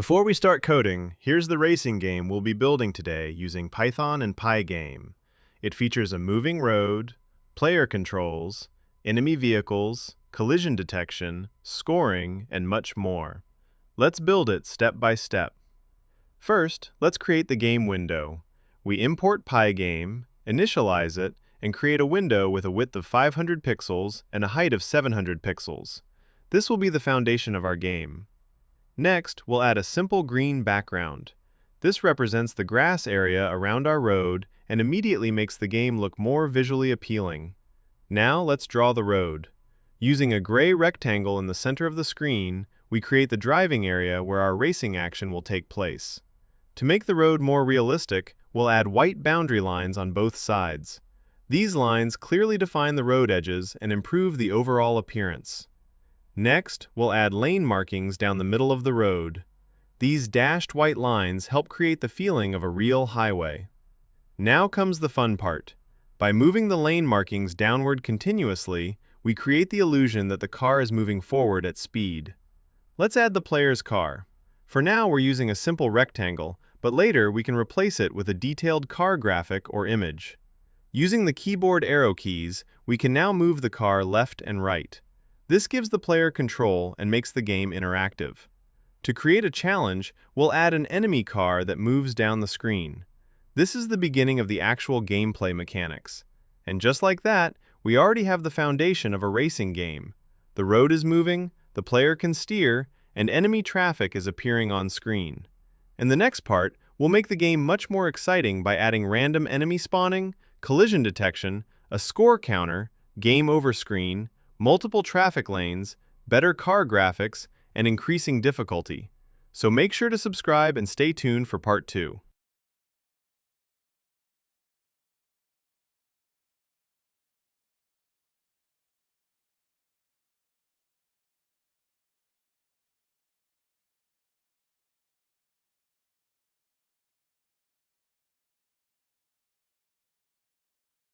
Before we start coding, here's the racing game we'll be building today using Python and Pygame. It features a moving road, player controls, enemy vehicles, collision detection, scoring, and much more. Let's build it step by step. First, let's create the game window. We import Pygame, initialize it, and create a window with a width of 500 pixels and a height of 700 pixels. This will be the foundation of our game. Next, we'll add a simple green background. This represents the grass area around our road and immediately makes the game look more visually appealing. Now let's draw the road. Using a gray rectangle in the center of the screen, we create the driving area where our racing action will take place. To make the road more realistic, we'll add white boundary lines on both sides. These lines clearly define the road edges and improve the overall appearance. Next, we'll add lane markings down the middle of the road. These dashed white lines help create the feeling of a real highway. Now comes the fun part. By moving the lane markings downward continuously, we create the illusion that the car is moving forward at speed. Let's add the player's car. For now, we're using a simple rectangle, but later we can replace it with a detailed car graphic or image. Using the keyboard arrow keys, we can now move the car left and right. This gives the player control and makes the game interactive. To create a challenge, we'll add an enemy car that moves down the screen. This is the beginning of the actual gameplay mechanics. And just like that, we already have the foundation of a racing game. The road is moving, the player can steer, and enemy traffic is appearing on screen. In the next part, we'll make the game much more exciting by adding random enemy spawning, collision detection, a score counter, game over screen, multiple traffic lanes, better car graphics, and increasing difficulty. So make sure to subscribe and stay tuned for part 2.